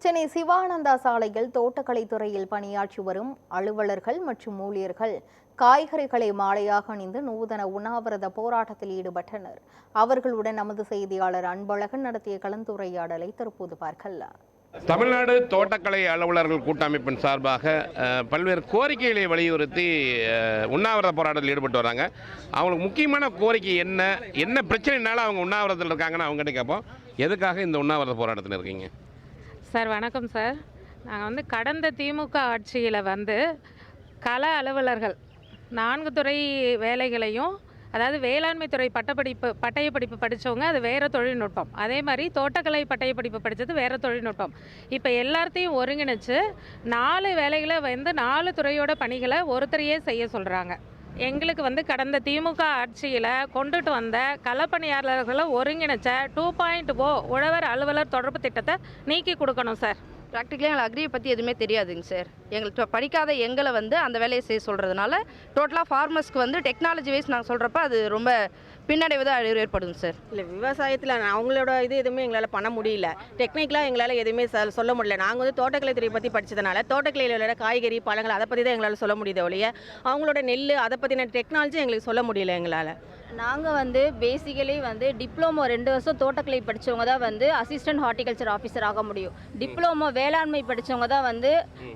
சென்னை சிவானந்தா சாலையில் தோட்டக்கலைத்துறையில் பணியாற்றி வரும் அலுவலர்கள் மற்றும் ஊழியர்கள் காய்கறிகளை மாலையாக அணிந்து நூதன உண்ணாவிரத போராட்டத்தில் ஈடுபட்டனர். அவர்களுடன் நமது செய்தியாளர் அன்பழகன் நடத்திய கலந்துரையாடலை தற்போது பார்க்கலாம். தமிழ்நாடு தோட்டக்கலை அலுவலர்கள் கூட்டமைப்பின் சார்பாக பல்வேறு கோரிக்கைகளை வலியுறுத்தி உண்ணாவிரத போராட்டத்தில் ஈடுபட்டு வராங்க. அவங்களுக்கு முக்கியமான கோரிக்கை என்ன பிரச்சனைனால அவங்க உண்ணாவிரதத்தில் இருக்காங்கன்னு அவங்ககிட்ட கேட்போம். எதுக்காக இந்த உண்ணாவிரத போராட்டத்தில் இருக்கீங்க? சார் வணக்கம் சார். நாங்கள் கடந்த திமுக ஆட்சியில் கள அலுவலர்கள் 4 துறை வேலைகளையும், அதாவது வேளாண்மை துறை பட்டய படிப்பு படித்தவங்க அது வேறு தொழில்நுட்பம், அதே மாதிரி தோட்டக்கலை பட்டய படிப்பு படித்தது வேறு தொழில்நுட்பம். இப்போ எல்லாத்தையும் ஒருங்கிணைச்சு 4 வேலைகளை 4 துறையோட பணிகளை ஒருத்தரையே செய்ய சொல்கிறாங்க. எங்களுக்கு கடந்த திமுக ஆட்சியில் கொண்டுட்டு வந்த களப்பணியாளர்களை ஒருங்கிணைச்ச 2.0 உழவர் அலுவலர் தொடர்பு திட்டத்தை நீக்கி கொடுக்கணும் சார். ப்ராக்டிக்கலாக எங்களுக்கு அக்ரியை பற்றி எதுவுமே தெரியாதுங்க சார். எங்களுக்கு படிக்காத எங்களை அந்த வேலையை செய்ய சொல்கிறதுனால டோட்டலாக ஃபார்மர்ஸ்க்கு டெக்னாலஜி வைஸ் நாங்கள் சொல்கிறப்ப அது ரொம்ப பின்னடைவு தான் ஏற்படுங்க சார். இல்லை, விவசாயத்தில் அவங்களோட எதுவுமே எங்களால் பண்ண முடியல. டெக்னிக்கலாக எங்களால் எதுவுமே சொல்ல முடியல. நாங்கள் தோட்டக்கலைத்துறை பற்றி படித்ததுனால தோட்டக்கலையில் உள்ள காய்கறி பழங்கள் அதை பற்றி தான் எங்களால் சொல்ல முடியுது ஒழிய அவங்களோட நெல் அதை பற்றின டெக்னாலஜி எங்களுக்கு சொல்ல முடியல எங்களால். நாங்கள் பேசிக்கலி டிப்ளமோ 2 வருஷம் தோட்டக்கலை படித்தவங்க தான் அசிஸ்டன்ட் ஹார்டிகல்ச்சர் ஆஃபீஸர் ஆக முடியும். டிப்ளமோ வேளாண்மை படித்தவங்க தான்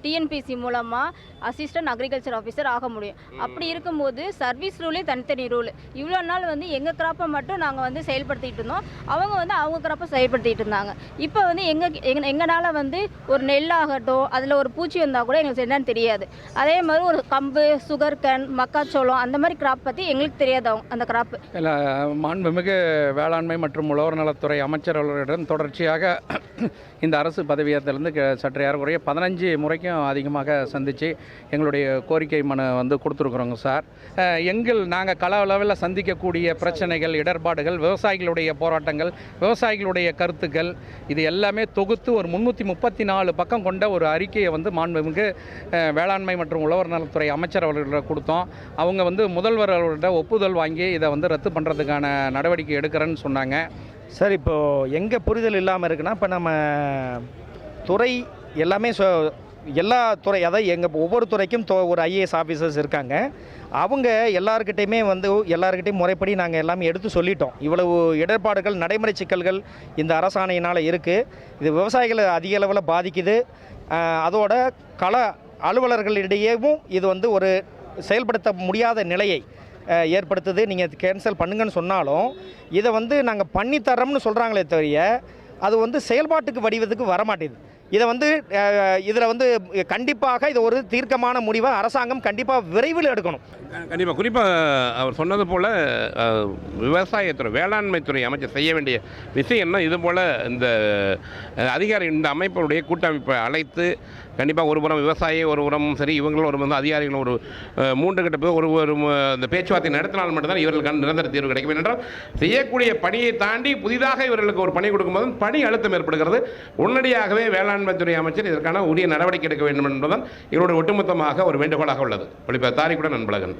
டிஎன்பிசி மூலமாக அசிஸ்டன்ட் அக்ரிகல்ச்சர் ஆஃபீஸர் ஆக முடியும். அப்படி இருக்கும்போது சர்வீஸ் ரூலே தனித்தனி ரூல். இவ்வளோ நாள் எங்கள் கிராப்பை மட்டும் நாங்கள் செயல்படுத்திகிட்டு இருந்தோம், அவங்க அவங்க கிராப்பை செயல்படுத்திகிட்டு இருந்தாங்க. இப்போ எங்களால் ஒரு நெல்லாகட்டும் அதில் ஒரு பூச்சி வந்தால் கூட எங்களுக்கு என்னன்னு தெரியாது. அதே மாதிரி ஒரு கம்பு, சுகர் கேன், மக்காச்சோளம் அந்த மாதிரி கிராப் பற்றி எங்களுக்கு தெரியாது. அந்த கிராப் இல்லை, மாண்புமிகு வேளாண்மை மற்றும் உழவர் நலத்துறை அமைச்சர் அவர்களிடம் தொடர்ச்சியாக இந்த அரசு பதவியேற்றலேருந்து சற்று ஏறக்குறைய 15 முறைக்கும் அதிகமாக சந்தித்து எங்களுடைய கோரிக்கை மனு கொடுத்துருக்குறோங்க சார். நாங்கள் கள அளவில் சந்திக்கக்கூடிய பிரச்சனைகள், இடர்பாடுகள், விவசாயிகளுடைய போராட்டங்கள், விவசாயிகளுடைய கருத்துக்கள், இது எல்லாமே தொகுத்து ஒரு 334 பக்கம் கொண்ட ஒரு அறிக்கையை மாண்புமிகு வேளாண்மை மற்றும் உழவர் நலத்துறை அமைச்சர் அவர்களிடம் கொடுத்தோம். அவங்க முதல்வர் அவர்கள்ட்ட ஒப்புதல் வாங்கி இதை ரத்து பண்ணுறதுக்கான நடவடிக்கை எடுக்கிறேன்னு சொன்னாங்க. சார், இப்போது எங்கள் புரிதல் இல்லாமல் இருக்குன்னா, இப்போ நம்ம துறை எல்லாமே எல்லா துறை, அதாவது எங்கள் ஒவ்வொரு துறைக்கும் ஒரு ஐஏஎஸ் ஆஃபீஸர்ஸ் இருக்காங்க. அவங்க எல்லாருக்கிட்டையுமே எல்லாருக்கிட்டையும் முறைப்படி நாங்கள் எல்லாமே எடுத்து சொல்லிட்டோம். இவ்வளவு இடர்பாடுகள், நடைமுறை சிக்கல்கள் இந்த அரசாணையினால் இருக்குது. இது விவசாயிகளை அதிக அளவில் பாதிக்குது. அதோட கள அலுவலர்களிடையேவும் இது ஒரு செயல்படுத்த முடியாத நிலையை ஏற்படுத்துது. நீங்கள் கேன்சல் பண்ணுங்கன்னு சொன்னாலும் இதை நாங்கள் பண்ணித்தரோம்னு சொல்கிறாங்களே தவிர அது செயல்பாட்டுக்கு வடிவத்துக்கு வரமாட்டேது. இதை இதில் கண்டிப்பாக இது ஒரு தீர்க்கமான முடிவை அரசாங்கம் கண்டிப்பாக விரைவில் எடுக்கணும். கண்டிப்பாக, குறிப்பாக அவர் சொன்னது போல் விவசாயத்துறை வேளாண்மைத்துறை அமைச்சர் செய்ய வேண்டிய விஷயம்னா இது போல் இந்த அதிகாரி இந்த அமைப்புடைய கூட்டமைப்பை அழைத்து கண்டிப்பாக ஒரு புறம் விவசாயி, ஒரு புறம் சரி, இவங்களும் ஒரு அதிகாரிகளும் ஒரு 3 கட்ட போய் ஒரு இந்த பேச்சுவார்த்தை நடத்தினால் மட்டும்தான் இவர்களுக்கான நிரந்தர தீர்வு கிடைக்கும். என்றால் செய்யக்கூடிய பணியை தாண்டி புதிதாக இவர்களுக்கு ஒரு பணி கொடுக்கும்போது பணி அழுத்தம் ஏற்படுகிறது. உடனடியாகவே வேளாண்மைத்துறை அமைச்சர் இதற்கான உரிய நடவடிக்கை எடுக்க வேண்டும் என்பதுதான் இவருடைய ஒட்டுமொத்தமாக ஒரு வேண்டுகோளாக உள்ளது. தாரிக்குடன் அன்பழகன்.